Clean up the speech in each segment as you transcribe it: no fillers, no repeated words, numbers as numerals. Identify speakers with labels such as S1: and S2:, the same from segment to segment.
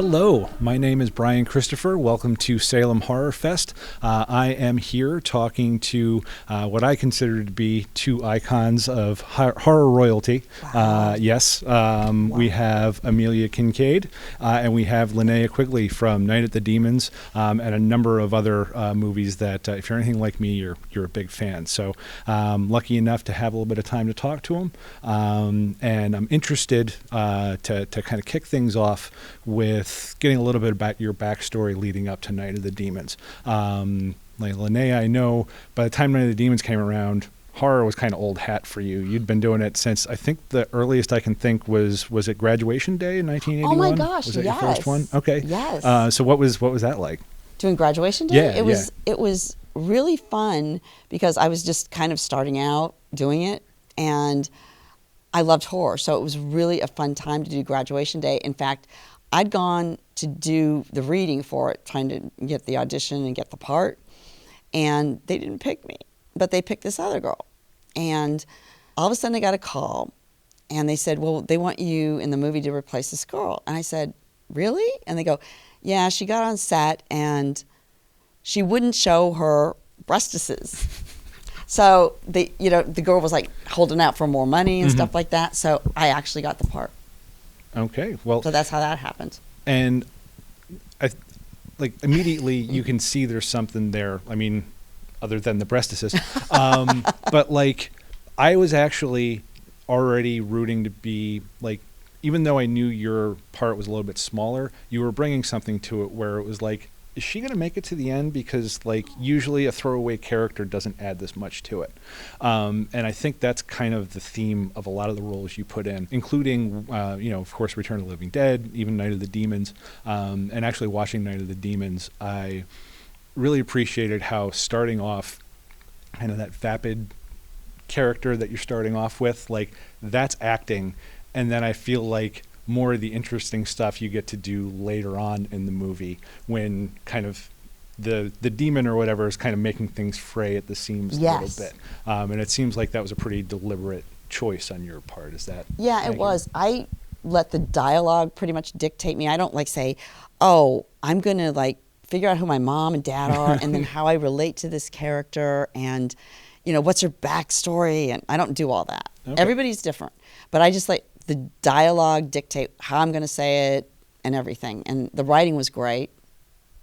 S1: Hello, my name is Brian Christopher. Welcome to Salem Horror Fest. I am here talking to what I consider to be two icons of horror royalty.
S2: Wow.
S1: Yes, we have Amelia Kinkade and we have Linnea Quigley from Night at the Demons and a number of other movies that, if you're anything like me, you're a big fan. So lucky enough to have a little bit of time to talk to them. And I'm interested to kind of kick things off with getting a little bit about your backstory leading up to Night of the Demons. Like Linnea, I know by the time Night of the Demons came around, horror was kind of old hat for you. You'd been doing it since, I think the earliest I can think was it graduation day in 1981?
S2: Oh my gosh,
S1: was that
S2: yes.
S1: your first one? Okay.
S2: Yes.
S1: So what was that like?
S2: Doing graduation day?
S1: Yeah,
S2: It was really fun because I was just kind of starting out doing it, and I loved horror, so it was really a fun time to do graduation day. In fact, I'd gone to do the reading for it, trying to get the audition and get the part, and they didn't pick me, but they picked this other girl. And all of a sudden I got a call, and they said, well, they want you in the movie to replace this girl. And I said, really? And they go, yeah, she got on set, and she wouldn't show her breastises. So the girl was like holding out for more money and stuff like that. So I actually got the part.
S1: Okay, well,
S2: So that's how that happened.
S1: and immediately you can see there's something there. I mean, other than the breastises, but like I was actually already rooting to be like, even though I knew your part was a little bit smaller, you were bringing something to it where it was like, is she going to make it to the end? Because like usually a throwaway character doesn't add this much to it. And I think that's kind of the theme of a lot of the roles you put in, including, of course, Return of the Living Dead, even Night of the Demons. And actually watching Night of the Demons, I really appreciated how starting off kind of that vapid character that you're starting off with, like that's acting. And then I feel like more of the interesting stuff you get to do later on in the movie when kind of the demon or whatever is kind of making things fray at the seams a little bit. And it seems like that was a pretty deliberate choice on your part. Is that?
S2: Yeah, it was. I let the dialogue pretty much dictate me. I don't like say, oh, I'm going to like figure out who my mom and dad are and then how I relate to this character and, what's her backstory. And I don't do all that. Okay. Everybody's different. But I just like the dialogue dictate how I'm going to say it and everything. And the writing was great.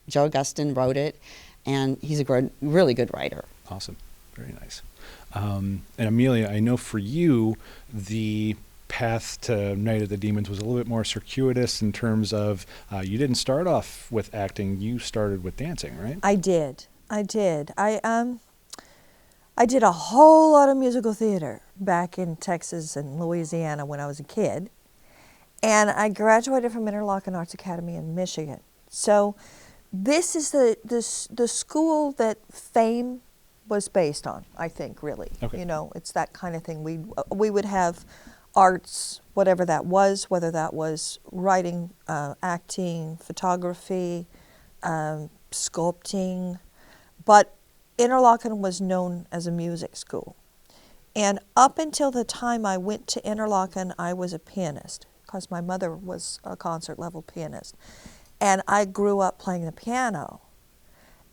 S2: Joe Augustin wrote it, and he's a really good writer.
S1: Awesome. Very nice. And Amelia, I know for you, the path to Night of the Demons was a little bit more circuitous in terms of you didn't start off with acting, you started with dancing, right?
S3: I did. I did a whole lot of musical theater back in Texas and Louisiana when I was a kid. And I graduated from Interlochen Arts Academy in Michigan. So this is the school that fame was based on, I think, really.
S1: Okay.
S3: It's that kind of thing. We would have arts, whatever that was, whether that was writing, acting, photography, sculpting. But Interlochen was known as a music school. And up until the time I went to Interlochen, I was a pianist because my mother was a concert level pianist. And I grew up playing the piano.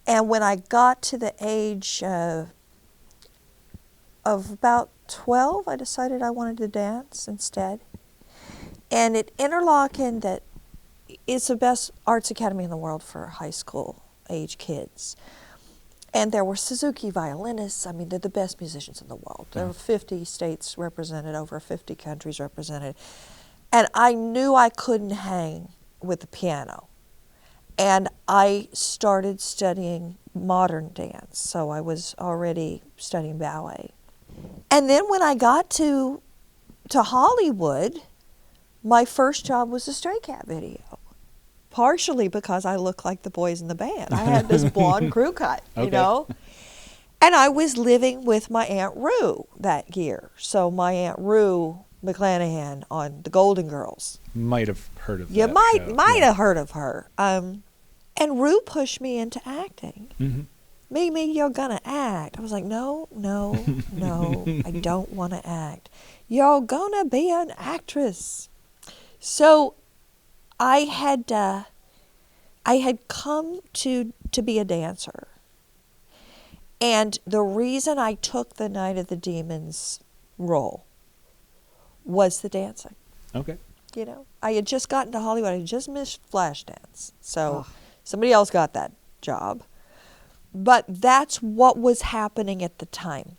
S3: And when I got to the age of about 12, I decided I wanted to dance instead. And at Interlochen, that it's the best arts academy in the world for high school age kids. And there were Suzuki violinists. I mean, they're the best musicians in the world. There were 50 states represented, over 50 countries represented. And I knew I couldn't hang with the piano. And I started studying modern dance. So I was already studying ballet. And then when I got to Hollywood, my first job was a Stray Cat video. Partially because I look like the boys in the band. I had this blonde crew cut, And I was living with my Aunt Rue that year. So my Aunt Rue McClanahan on The Golden Girls.
S1: Might have heard of that.
S3: You might have heard of her. And Rue pushed me into acting.
S1: Mm-hmm.
S3: Mimi, you're gonna act. I was like, no, I don't want to act. You're gonna be an actress. So I had I had come to be a dancer. And the reason I took the Night of the Demons role was the dancing.
S1: Okay.
S3: You know, I had just gotten to Hollywood. I had just missed Flashdance. So somebody else got that job. But that's what was happening at the time.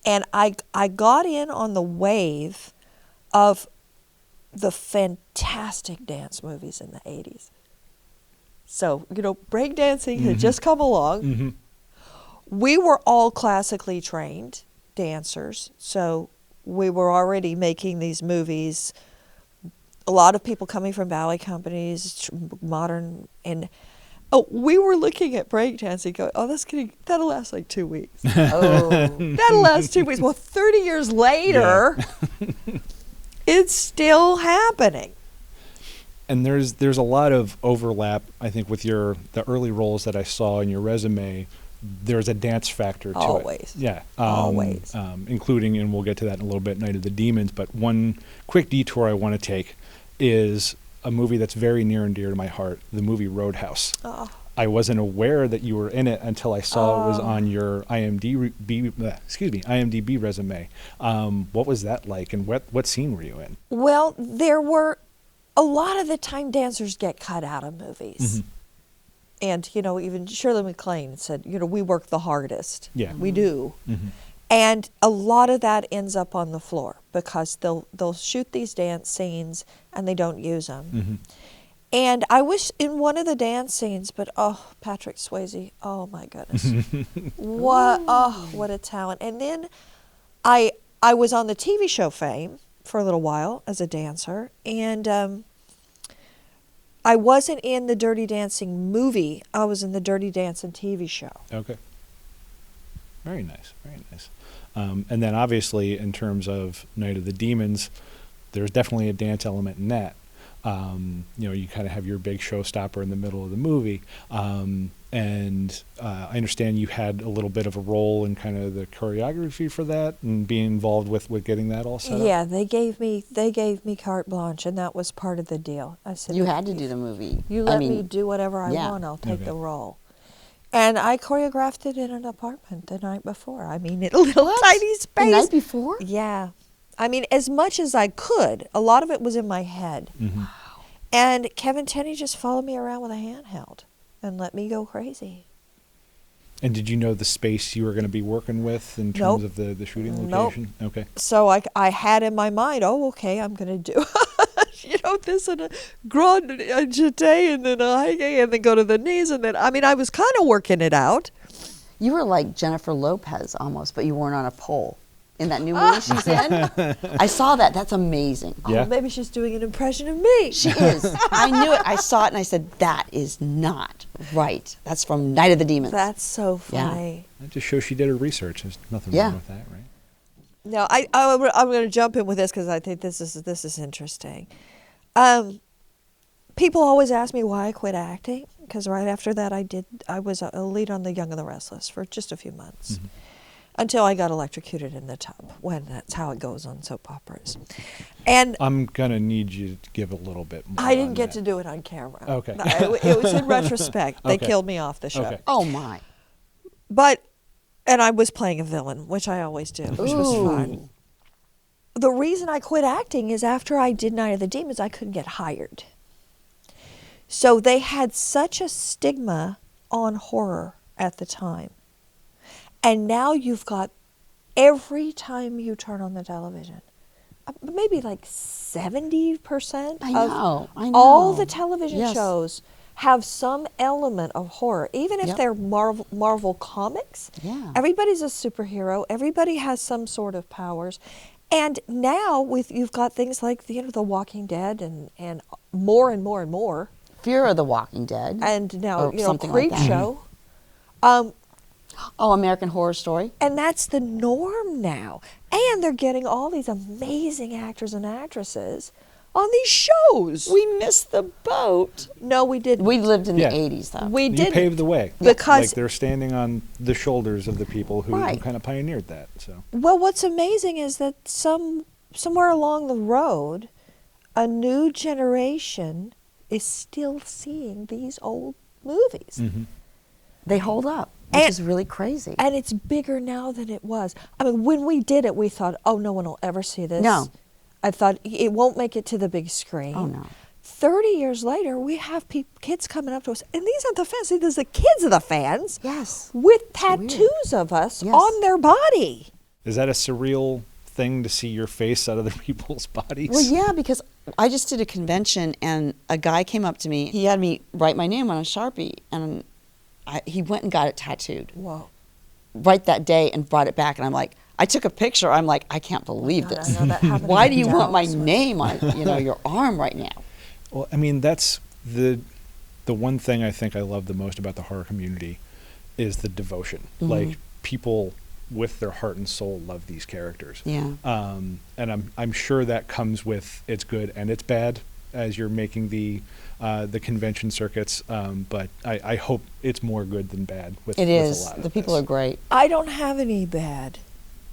S3: And I got in on the wave of the fantastic dance movies in the 80s. So, you know, breakdancing had just come along.
S1: Mm-hmm.
S3: We were all classically trained dancers, so we were already making these movies. A lot of people coming from ballet companies, modern, and we were looking at breakdancing going, that'll last like 2 weeks. That'll last 2 weeks. Well, 30 years later, it's still happening.
S1: And there's a lot of overlap, I think, with the early roles that I saw in your resume. There's a dance factor to
S3: Always.
S1: it. Yeah.
S3: Always.
S1: Including, and we'll get to that in a little bit, Night of the Demons. But one quick detour I want to take is a movie that's very near and dear to my heart, the movie Roadhouse.
S3: Oh.
S1: I wasn't aware that you were in it until I saw it was on your IMDb resume. What was that like, and what scene were you in?
S3: Well, there were a lot of the time dancers get cut out of movies.
S1: Mm-hmm.
S3: And, you know, even Shirley MacLaine said, you know, we work the hardest.
S1: Yeah.
S3: We do.
S1: Mm-hmm.
S3: And a lot of that ends up on the floor because they'll shoot these dance scenes and they don't use them.
S1: Mm-hmm.
S3: And I wish in one of the dance scenes, but Patrick Swayze, oh my goodness. What a talent. And then I was on the TV show Fame for a little while as a dancer, and I wasn't in the Dirty Dancing movie. I was in the Dirty Dancing TV show.
S1: Okay. Very nice, very nice. And then obviously in terms of Night of the Demons, there's definitely a dance element in that. You know, you kind of have your big showstopper in the middle of the movie. And I understand you had a little bit of a role in kind of the choreography for that and being involved with getting that all set up.
S3: Yeah, they gave me carte blanche, and that was part of the deal. I said,
S2: You had to do the movie.
S3: You let me do whatever I want, I'll take the role. And I choreographed it in an apartment the night before. I mean, in a little tiny space.
S2: The night before?
S3: Yeah. I mean, as much as I could. A lot of it was in my head.
S1: Mm-hmm.
S2: Wow.
S3: And Kevin Tenney just followed me around with a handheld and let me go crazy.
S1: And did you know the space you were going to be working with in terms of the shooting location?
S3: Nope.
S1: Okay.
S3: So I had in my mind, I'm going to do, you know, this and a grand jeté and then a high and then go to the knees. And then, I mean, I was kind of working it out.
S2: You were like Jennifer Lopez almost, but you weren't on a pole. In that new movie she's in. I saw that. That's amazing.
S1: Yeah.
S3: Oh, maybe she's doing an impression of me.
S2: She is. I knew it. I saw it and I said, that is not right. That's from Night of the Demons.
S3: That's so funny.
S1: That just shows she did her research. There's nothing
S2: Yeah.
S1: wrong with that, right?
S3: No, I'm going to jump in with this because I think this is interesting. People always ask me why I quit acting, because right after that I was a lead on The Young and the Restless for just a few months.
S1: Mm-hmm.
S3: Until I got electrocuted in the tub, when that's how it goes on soap operas. And
S1: I'm going to need you to give a little bit more.
S3: I didn't
S1: on
S3: get
S1: that.
S3: to do it on camera.
S1: Okay.
S3: It was in retrospect. They
S1: Okay.
S3: killed me off the show.
S1: Okay.
S2: Oh, my.
S3: And I was playing a villain, which I always do, which was fun. The reason I quit acting is after I did Night of the Demons, I couldn't get hired. So they had such a stigma on horror at the time. And now you've got, every time you turn on the television, maybe like 70%
S2: I know.
S3: all the television
S2: Yes.
S3: shows have some element of horror, even if
S2: Yep.
S3: they're Marvel comics.
S2: Yeah.
S3: Everybody's a superhero. Everybody has some sort of powers. And now you've got things like The Walking Dead and more and more and more.
S2: Fear of the Walking Dead.
S3: And now,
S2: Or something like
S3: Creep
S2: that.
S3: Show.
S2: Oh, American Horror Story.
S3: And that's the norm now. And they're getting all these amazing actors and actresses on these shows.
S2: We missed the boat.
S3: No, we didn't.
S2: We lived in
S1: Yeah.
S2: the 80s, though.
S3: We
S1: You
S3: didn't.
S1: paved the way.
S3: Because-
S1: like they're standing on the shoulders of the people who
S2: Right.
S1: kind of pioneered that. So
S3: Well, what's amazing is that somewhere along the road, a new generation is still seeing these old movies.
S1: Mm-hmm.
S2: They hold up, which
S3: And-
S2: is really crazy.
S3: And it's bigger now than it was. I mean, when we did it, we thought, oh, no one will ever see this.
S2: No.
S3: I thought it won't make it to the big screen.
S2: Oh, no.
S3: 30 years later, we have kids coming up to us, and these aren't the fans. These are the kids of the fans.
S2: Yes.
S3: With
S2: weird.
S3: tattoos of us
S2: Yes.
S3: on their body.
S1: Is that a surreal thing to see your face out of other people's bodies?
S2: Well, yeah, because I just did a convention and a guy came up to me. He had me write my name on a Sharpie, and he went and got it tattooed
S3: Whoa.
S2: right that day and brought it back. And I'm like, I took a picture. I'm like, I can't believe
S3: God, I
S2: this.
S3: know that happened
S2: Why
S3: in
S2: do you want my
S3: Dallas.
S2: name on your arm right now?
S1: Well, I mean, that's the one thing I think I love the most about the horror community is the devotion.
S2: Mhm.
S1: Like, people with their heart and soul love these characters.
S2: Yeah.
S1: And I'm sure that comes with its good and its bad as you're making the convention circuits. But I hope it's more good than bad. With
S2: It
S1: with
S2: is.
S1: a lot
S2: The
S1: of
S2: people
S1: this.
S2: are great.
S3: I don't have any bad.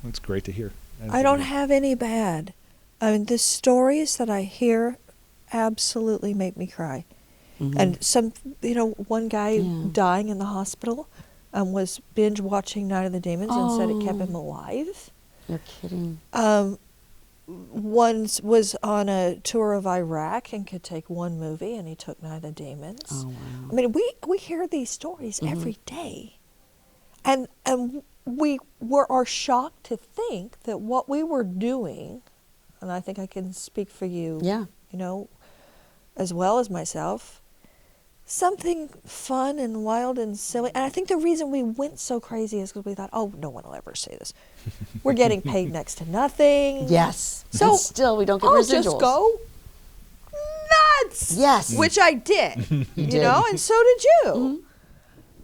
S1: That's great to hear.
S3: I don't have any bad. I mean, the stories that I hear absolutely make me cry.
S2: Mhm.
S3: And one guy
S2: Yeah.
S3: dying in the hospital was binge watching Night of the Demons and said it kept him alive.
S2: You're kidding.
S3: One was on a tour of Iraq and could take one movie, and he took Night of the Demons.
S2: Oh, wow.
S3: I mean, we hear these stories every day, and we are shocked to think that what we were doing, and I think I can speak for you,
S2: Yeah.
S3: as well as myself, something fun and wild and silly. And I think the reason we went so crazy is because we thought, oh, no one will ever see this. We're getting paid next to nothing.
S2: Yes.
S3: So
S2: And still, we don't get
S3: I'll
S2: residuals.
S3: just go nuts.
S2: Yes.
S3: Which I did. you
S2: did.
S3: know, and so did you.
S2: Mhm.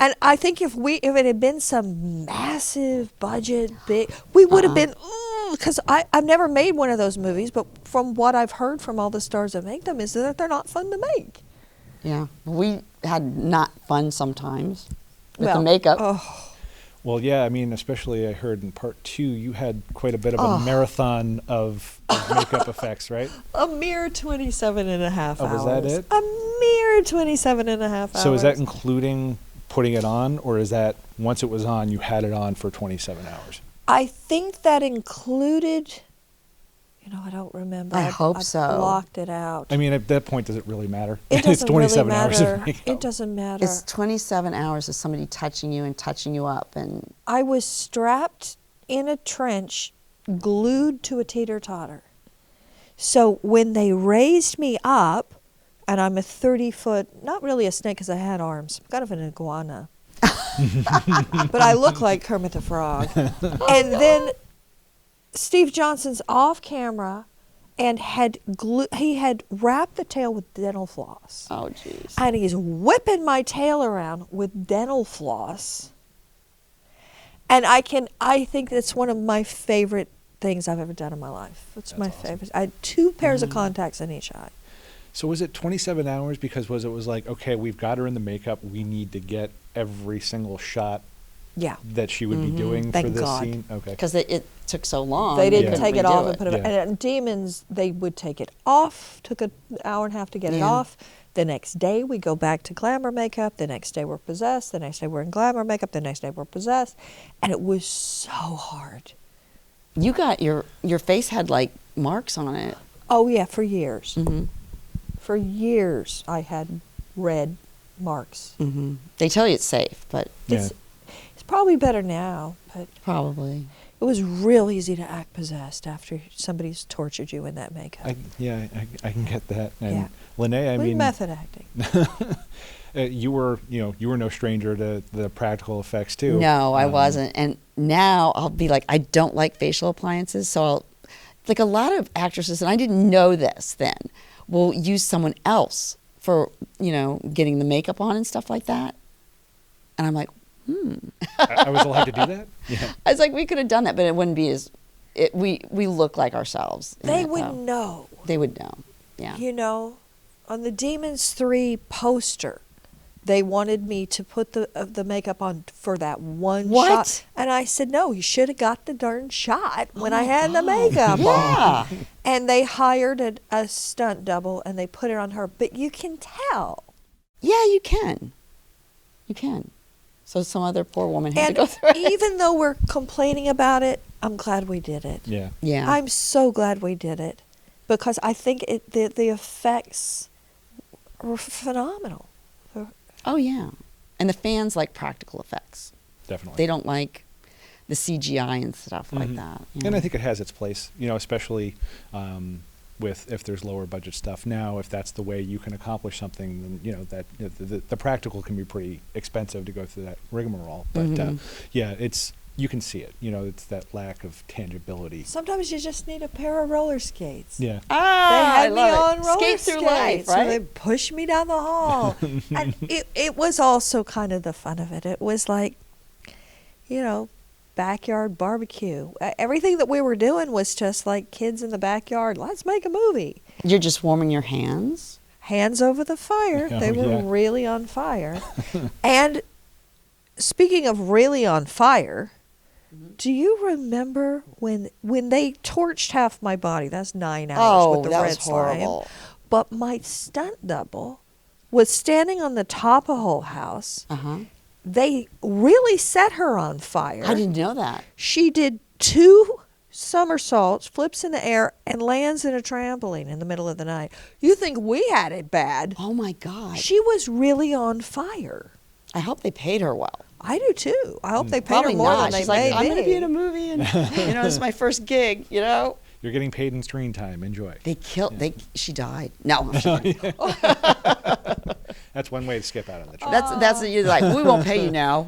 S3: And I think if it had been some massive budget, we would have been, because I've never made one of those movies, but from what I've heard from all the stars that make them is that they're not fun to make.
S2: Yeah. We had not fun sometimes with
S3: Well,
S2: the makeup.
S3: Oh,
S1: Well, yeah, I mean, especially I heard in part 2, you had quite a bit of a marathon of makeup effects, right?
S3: a mere 27 and a half
S1: Oh,
S3: hours.
S1: was that it?
S3: A mere 27 and a half hours.
S1: So is that including putting it on, or is that once it was on, you had it on for 27 hours?
S3: I think that included, I don't remember.
S2: I hope
S3: I
S2: so.
S3: blocked it out.
S1: I mean, at that point, does it really matter?
S3: It
S1: It's
S3: doesn't
S1: 27
S3: really
S1: hours
S3: matter.
S1: of makeup.
S3: It doesn't matter.
S2: It's 27 hours of somebody touching you and touching you up. And
S3: I was strapped in a trench, glued to a teeter-totter. So when they raised me up, and I'm a 30-foot, not really a snake because I had arms, kind of an iguana. But I look like Kermit the Frog. And then Steve Johnson's off camera and he had wrapped the tail with dental floss.
S2: oh, jeez.
S3: And he's whipping my tail around with dental floss. And I think that's one of my favorite things I've ever done in my life. It's
S1: That's
S3: my
S1: awesome.
S3: favorite. I had 2 pairs of contacts in each eye.
S1: So was it 27 hours because it was like, okay, we've got her in the makeup, we need to get every single shot
S3: Yeah.
S1: that she would be doing for
S3: Thank
S1: this
S3: God.
S1: scene? Okay.
S2: Because it took so long.
S3: They didn't
S1: couldn't
S3: take it
S2: redo
S3: off and put it
S1: Yeah.
S3: back. And at Demons, they would take it off. Took an hour and a half to get it
S2: Yeah.
S3: off. The next day, we go back to glamour makeup. The next day, we're possessed. The next day, we're in glamour makeup. The next day, we're possessed. And it was so hard.
S2: You got your face had like marks on it.
S3: Oh, yeah, for years.
S2: Mm-hmm.
S3: For years, I had red marks.
S2: Mm-hmm. They tell you it's safe, but
S1: Yeah.
S3: It's probably better now, but
S2: probably.
S3: it was real easy to act possessed after somebody's tortured you in that makeup.
S1: I can get that. And
S3: Yeah.
S1: Linnea, I
S3: With
S1: mean,
S3: method acting.
S1: you were no stranger to the practical effects too.
S2: No, I wasn't. And now I'll be like, I don't like facial appliances, so I'll, like a lot of actresses, and I didn't know this then, will use someone else for, getting the makeup on and stuff like that. And I'm like,
S1: I was allowed to do that. Yeah.
S2: I was like, we could have done that, but it wouldn't be we look like ourselves. in
S3: They
S2: it,
S3: would
S2: though.
S3: know.
S2: They would know. Yeah.
S3: On the Demons 3 poster, they wanted me to put the makeup on for that one
S2: What?
S3: shot. And I said, no, you should have got the darn shot when I
S2: my
S3: had the
S2: God.
S3: makeup
S2: Yeah.
S3: on. And they hired a stunt double, and they put it on her. But you can tell.
S2: Yeah, you can. You can. So some other poor woman had
S3: And
S2: to go through it.
S3: even though we're complaining about it, I'm glad we did it.
S1: Yeah.
S2: Yeah.
S3: I'm so glad we did it, because I think the effects were phenomenal.
S2: Oh, yeah. And the fans like practical effects.
S1: Definitely.
S2: They don't like the CGI and stuff like
S1: Mhm.
S2: that.
S1: And I think it has its place, especially with if there's lower budget stuff now. If that's the way you can accomplish something, then that the practical can be pretty expensive to go through that rigmarole. But
S2: Mhm.
S1: yeah, you can see it. It's that lack of tangibility.
S3: Sometimes you just need a pair of roller skates.
S1: Yeah.
S3: They
S2: Ah,
S3: had
S2: I
S3: me
S2: love
S3: on
S2: it.
S3: roller
S2: Skate through life,
S3: skates, so they
S2: right?
S3: pushed me down the hall. And it was also kind of the fun of it. It was like, backyard barbecue. Everything that we were doing was just like kids in the backyard. Let's make a movie.
S2: You're just warming your hands?
S3: Hands over the fire.
S1: Oh,
S3: They were
S1: yeah.
S3: really on fire. And speaking of really on fire, do you remember when they torched half my body? That's 9 hours
S2: Oh,
S3: with the
S2: that
S3: red
S2: was
S3: slime.
S2: horrible.
S3: But my stunt double was standing on the top of Whole House.
S2: Uh-huh.
S3: They really set her on fire.
S2: I didn't know that.
S3: She did 2 somersaults, flips in the air, and lands in a trampoline in the middle of the night. You think we had it bad?
S2: Oh, my God.
S3: She was really on fire.
S2: I hope they paid her well.
S3: I do too. I hope they paid
S2: Probably
S3: her more
S2: not.
S3: than they
S2: She's like,
S3: made
S2: I'm going to
S3: me.
S2: be in a movie, and, this is my first gig,
S1: You're getting paid in screen time. Enjoy.
S2: They killed, she died. No, I'm kidding.
S1: That's one way to skip out of the track.
S2: That's you're like, we won't pay you now.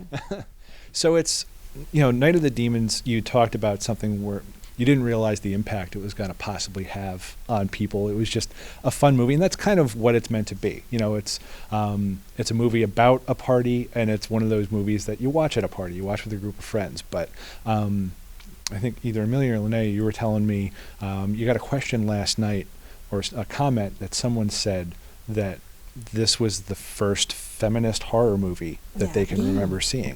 S1: So it's, Night of the Demons, you talked about something where you didn't realize the impact it was going to possibly have on people. It was just a fun movie, and that's kind of what it's meant to be. It's a movie about a party, and it's one of those movies that you watch at a party, you watch with a group of friends. But I think either Amelia or Linnea, you were telling me you got a question last night, or a comment that someone said that this was the first feminist horror movie that they can remember seeing.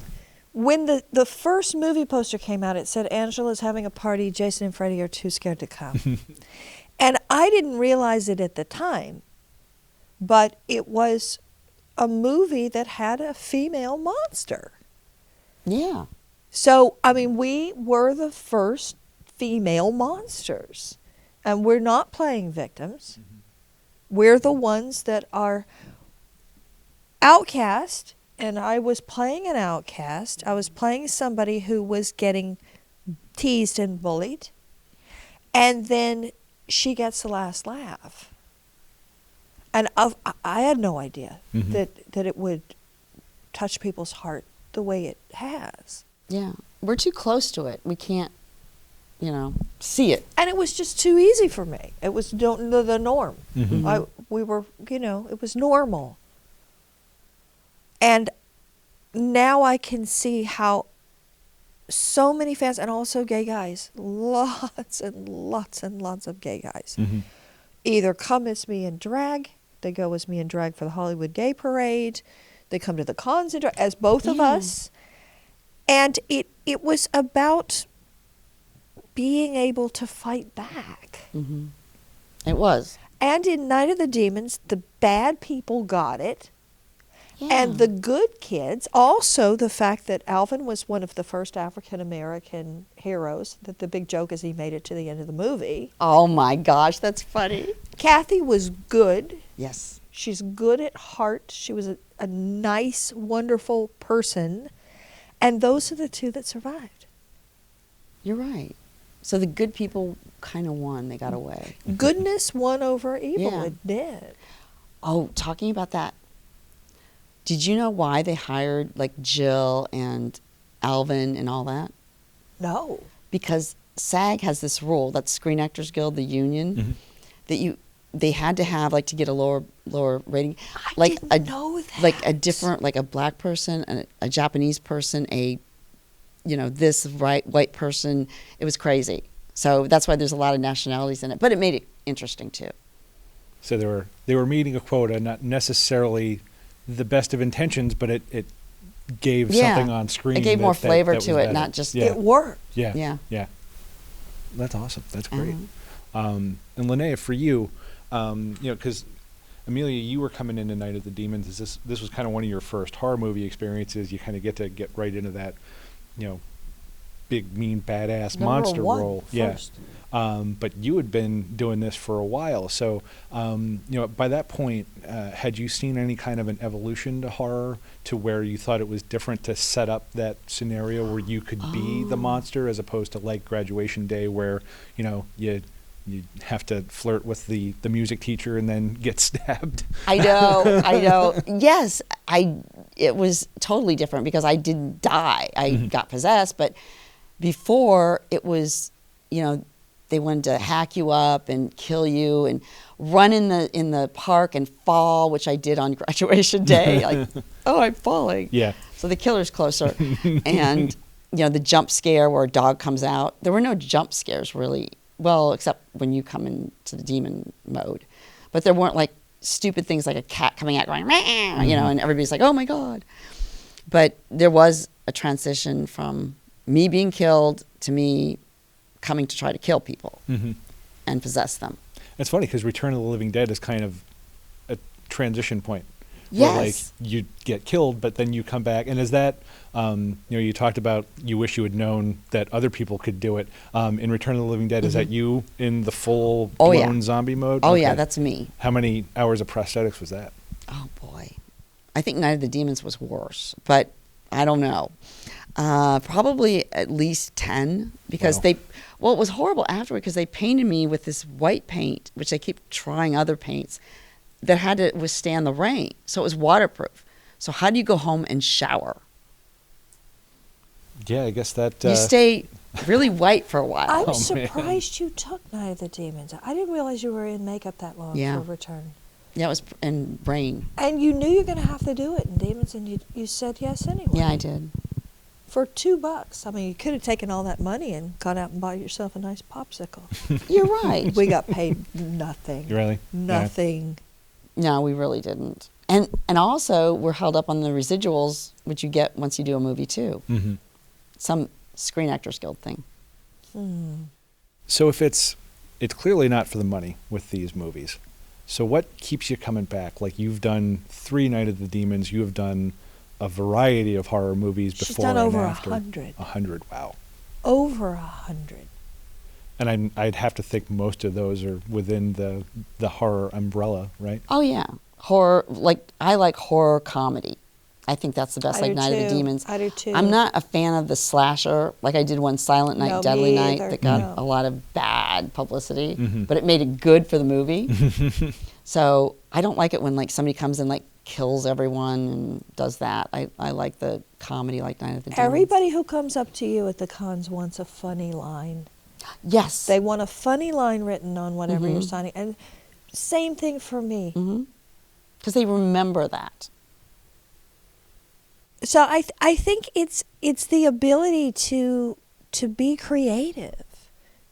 S3: When the first movie poster came out, it said, Angela's having a party, Jason and Freddie are too scared to come. And I didn't realize it at the time, but it was a movie that had a female monster.
S2: Yeah.
S3: So, we were the first female monsters. And we're not playing victims. We're the ones that are outcast. And I was playing an outcast. I was playing somebody who was getting teased and bullied. And then she gets the last laugh. And I had no idea that it would touch people's heart the way it has.
S2: Yeah. We're too close to it. We can't, see it.
S3: And it was just too easy for me. It was the norm.
S1: Mhm.
S3: We were, it was normal. And now I can see how so many fans, and also gay guys, lots and lots and lots of gay guys, either come as me in drag, they go as me in drag for the Hollywood Gay Parade, they come to the cons in drag, as both of us. And it was about being able to fight back.
S2: Mm-hmm. It was.
S3: And in Night of the Demons, the bad people got it.
S2: Yeah.
S3: And the good kids, also the fact that Alvin was one of the first African-American heroes, that the big joke is he made it to the end of the movie.
S2: Oh, my gosh, that's funny.
S3: Kathy was good.
S2: Yes.
S3: She's good at heart. She was a nice, wonderful person. And those are the 2 that survived.
S2: You're right. So the good people kind of won. They got away.
S3: Goodness won over evil.
S2: Yeah.
S3: It did.
S2: Oh, talking about that. Did you know why they hired Jill and Alvin and all that?
S3: No.
S2: Because SAG has this rule, that's Screen Actors Guild, the union, that they had to have to get a lower rating,
S3: I didn't know that.
S2: a different, a black person, a Japanese person, this white person. It was crazy. So that's why there's a lot of nationalities in it, but it made it interesting too.
S1: So they were meeting a quota, not necessarily the best of intentions, but it gave
S2: Yeah.
S1: something on screen.
S2: It gave more flavor
S1: that
S2: to
S1: was
S2: it,
S1: better.
S2: not just
S1: Yeah.
S3: It worked.
S1: Yeah.
S2: Yeah.
S1: Yeah. That's awesome. That's great.
S2: Uh-huh.
S1: And Linnea, for you, because Amelia, you were coming into Night of the Demons. This was kind of one of your first horror movie experiences. You kind of get right into that, big mean badass monster role.
S3: First.
S1: Yeah. But you had been doing this for a while, so by that point, had you seen any kind of an evolution to horror to where you thought it was different to set up that scenario where you could be the monster, as opposed to like Graduation Day, where you have to flirt with the music teacher and then get stabbed?
S2: I know. Yes, it was totally different because I didn't die. I got possessed, but before it was, they wanted to hack you up and kill you and run in the park and fall, which I did on Graduation Day. Like, oh, I'm falling.
S1: Yeah.
S2: So the killer's closer. And, the jump scare where a dog comes out. There were no jump scares really. Well, except when you come into the demon mode. But there weren't like stupid things like a cat coming out going, "Meow," and everybody's like, oh my God. But there was a transition from me being killed to me coming to try to kill people and possess them.
S1: It's funny because Return of the Living Dead is kind of a transition point.
S2: Yes.
S1: Where, like, you get killed, but then you come back. And is that, you talked about you wish you had known that other people could do it. In Return of the Living Dead, is that you in the full blown zombie mode?
S2: Oh,
S1: Okay.
S2: yeah, that's me.
S1: How many hours of prosthetics was that?
S2: Oh, boy. I think Night of the Demons was worse, but I don't know. Probably at least 10 because
S1: Wow.
S2: it was horrible afterward because they painted me with this white paint, which they keep trying other paints, that had to withstand the rain. So it was waterproof. So how do you go home and shower?
S1: Yeah, I guess that...
S2: You stay really white for a while.
S3: I'm
S1: man.
S3: surprised you took Night of the Demons. I didn't realize you were in makeup that long
S2: Yeah.
S3: for Return.
S2: Yeah, it was in rain.
S3: And you knew you were going to have to do it in Demons, and you said yes anyway.
S2: Yeah, I did.
S3: For $2. I mean, you could have taken all that money and gone out and bought yourself a nice popsicle.
S2: You're right.
S3: We got paid nothing.
S1: Really?
S3: Nothing.
S2: No, we really didn't. And also, we're held up on the residuals, which you get once you do a movie, too.
S1: Mm-hmm.
S2: Some Screen Actors Guild thing.
S1: So if it's clearly not for the money with these movies. So what keeps you coming back? Like, you've done 3 Night of the Demons. You have done a variety of horror movies
S3: She's
S1: before
S3: done
S1: and
S3: over
S1: after.
S3: 100.
S1: 100, wow.
S3: Over 100.
S1: And I'd have to think most of those are within the horror umbrella, right?
S2: Oh, yeah. Horror, I like horror comedy. I think that's the best,
S3: I
S2: like
S3: do
S2: Night of the
S3: too.
S2: Demons.
S3: I do too.
S2: I'm not a fan of the slasher. Like I did one Silent Night,
S3: No,
S2: Deadly
S3: me
S2: Night
S3: either.
S2: that got
S3: No.
S2: a lot of bad publicity,
S1: Mhm.
S2: but it made it good for the movie. So I don't like it when like somebody comes and like kills everyone and does that. I like the comedy like Night of the Demons.
S3: Everybody who comes up to you at the cons wants a funny line.
S2: Yes.
S3: They want a funny line written on whatever you're
S2: Mhm.
S3: signing. And same thing for me.
S2: Because they remember that.
S3: So I think it's the ability to be creative.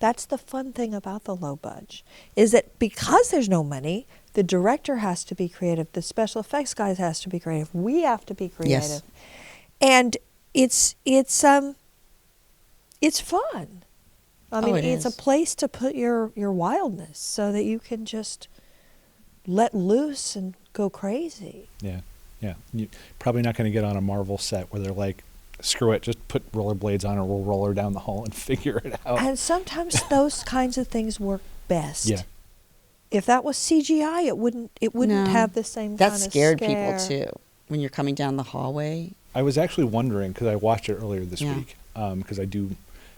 S3: That's the fun thing about the low budge, is that because there's no money, the director has to be creative, the special effects guys has to be creative, we have to be creative,
S2: Yes.
S3: and it's fun. I mean,
S2: it
S3: it's a
S2: is.
S3: place to put your wildness so that you can just let loose and go crazy.
S1: Yeah. Yeah. You're probably not going to get on a Marvel set where they're like, screw it, just put rollerblades on and we'll roll her down the hall and figure it out.
S3: And sometimes those kinds of things work best.
S1: Yeah.
S3: If that was CGI, it wouldn't
S2: No.
S3: have the same
S2: That
S3: kind of
S2: scared
S3: scare.
S2: people too. When you're coming down the hallway.
S1: I was actually wondering, because I watched it earlier this
S2: Yeah.
S1: week, because I do...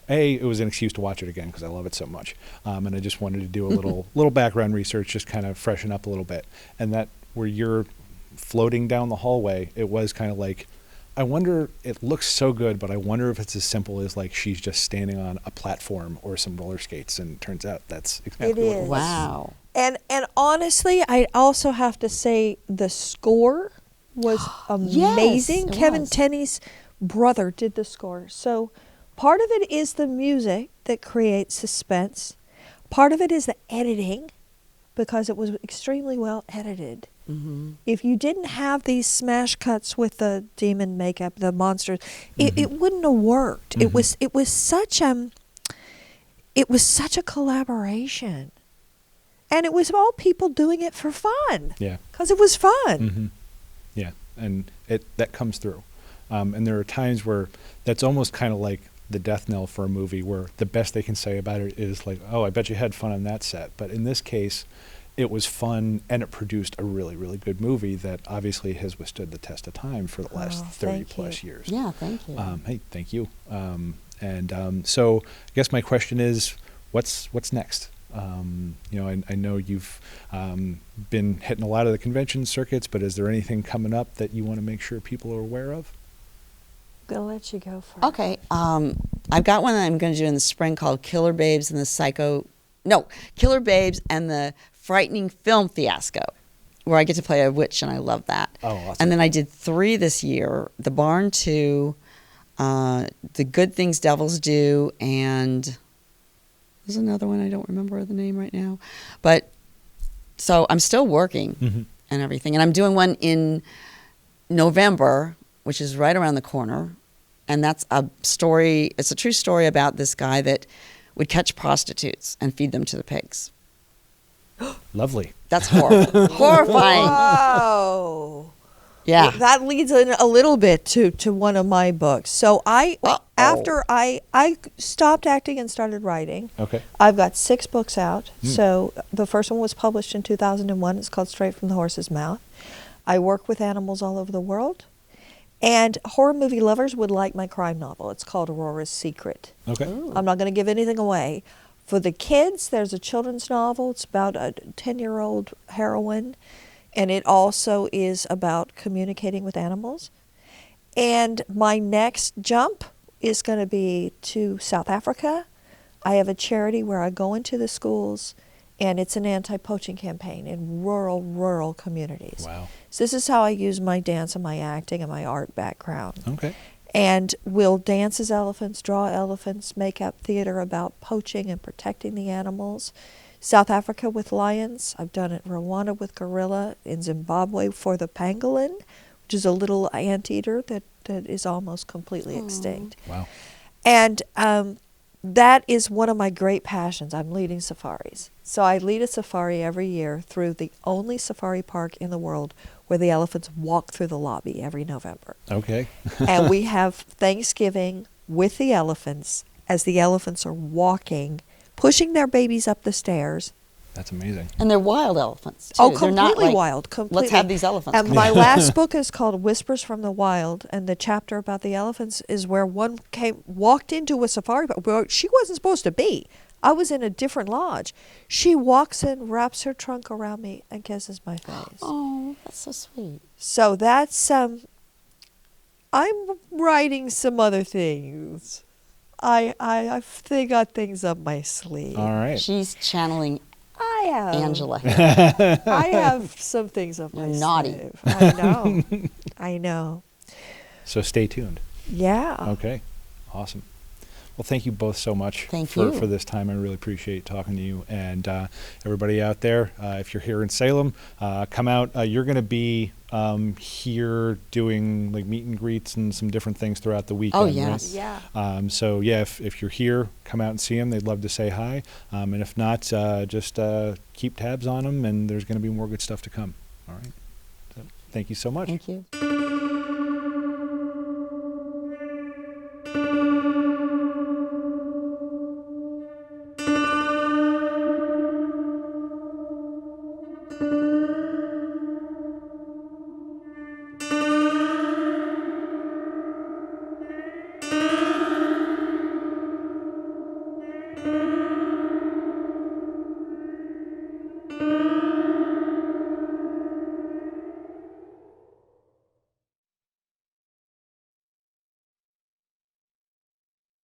S1: it was an excuse to watch it again because I love it so much. And I just wanted to do a little background research, just kind of freshen up a little bit. And that where you're floating down the hallway, it was kind of like, I wonder, it looks so good, but I wonder if it's as simple as like she's just standing on a platform or some roller skates. And it turns out that's exactly
S3: It
S1: what it
S3: is.
S1: was.
S2: Wow.
S3: And honestly, I also have to say the score was amazing.
S2: it
S3: Kevin
S2: was.
S3: Tenney's brother did the score. So part of it is the music that creates suspense. Part of it is the editing, because it was extremely well edited. If you didn't have these smash cuts with the demon makeup, the monsters, it wouldn't have worked. It was such a collaboration, and it was all people doing it for fun.
S1: Yeah.
S3: Because it was fun.
S1: Yeah, and that comes through. And there are times where that's almost kind of like the death knell for a movie, where the best they can say about it is like, oh, I bet you had fun on that set. But in this case, it was fun, and it produced a really, really good movie that obviously has withstood the test of time for the last 30-plus years.
S2: Yeah, thank you.
S1: Hey, thank you. So I guess my question is, what's next? I know you've been hitting a lot of the convention circuits, but is there anything coming up that you want to make sure people are aware of?
S3: I'm going to let you go first.
S2: Okay. I've got one that I'm going to do in the spring called Killer Babes and the Frightening Film Fiasco, where I get to play a witch, and I love that.
S1: Oh, awesome.
S2: And then I did 3 this year: The Barn 2, The Good Things Devils Do, and there's another one I don't remember the name right now. But so I'm still working and everything, and I'm doing one in November, which is right around the corner, and that's a story. It's a true story about this guy that would catch prostitutes and feed them to the pigs.
S1: Lovely.
S2: That's horrible. Horrifying.
S3: Whoa.
S2: Yeah.
S3: That leads in a little bit to one of my books. So after I stopped acting and started writing,
S1: Okay.
S3: I've got 6 books out. So the first one was published in 2001. It's called Straight from the Horse's Mouth. I work with animals all over the world. And horror movie lovers would like my crime novel. It's called Aurora's Secret.
S1: Okay.
S2: Ooh.
S3: I'm not going to give anything away. For the kids, there's a children's novel. It's about a 10-year-old heroine, and it also is about communicating with animals. And my next jump is going to be to South Africa. I have a charity where I go into the schools, and it's an anti-poaching campaign in rural communities.
S1: Wow.
S3: So this is how I use my dance and my acting and my art background.
S1: Okay.
S3: And we'll dance as elephants, draw elephants, make up theater about poaching and protecting the animals. South Africa with lions. I've done it in Rwanda with gorilla. In Zimbabwe for the pangolin, which is a little anteater that is almost completely extinct.
S1: Wow.
S3: And that is one of my great passions. I'm leading safaris. So I lead a safari every year through the only safari park in the world where the elephants walk through the lobby every November.
S1: Okay.
S3: And we have Thanksgiving with the elephants as the elephants are walking, pushing their babies up the stairs.
S1: That's amazing.
S2: And they're wild elephants, too.
S3: Oh,
S2: They're not
S3: completely
S2: like,
S3: wild. Completely.
S2: Let's have these elephants.
S3: And my last book is called Whispers from the Wild, and the chapter about the elephants is where one walked into a safari park where she wasn't supposed to be. I was in a different lodge. She walks in, wraps her trunk around me, and kisses my face.
S2: Oh, that's so sweet.
S3: So that's I'm writing some other things. I think got things up my sleeve.
S1: All right.
S2: She's channeling
S3: I have
S2: Angela here.
S3: I have some things up my
S2: You're naughty.
S3: sleeve. I know. I know.
S1: So stay tuned.
S3: Yeah.
S1: Okay. Awesome. Well, thank you both so much
S2: Thank
S1: for
S2: you.
S1: this time. I really appreciate talking to you. And everybody out there, if you're here in Salem, come out. You're going to be here doing like meet and greets and some different things throughout the weekend.
S2: Oh, yes.
S3: Yeah.
S1: Right? So, yeah, if you're here, come out and see them. They'd love to say hi. And if not, just keep tabs on them, and there's going to be more good stuff to come. All right. So, thank you so much.
S2: Thank you.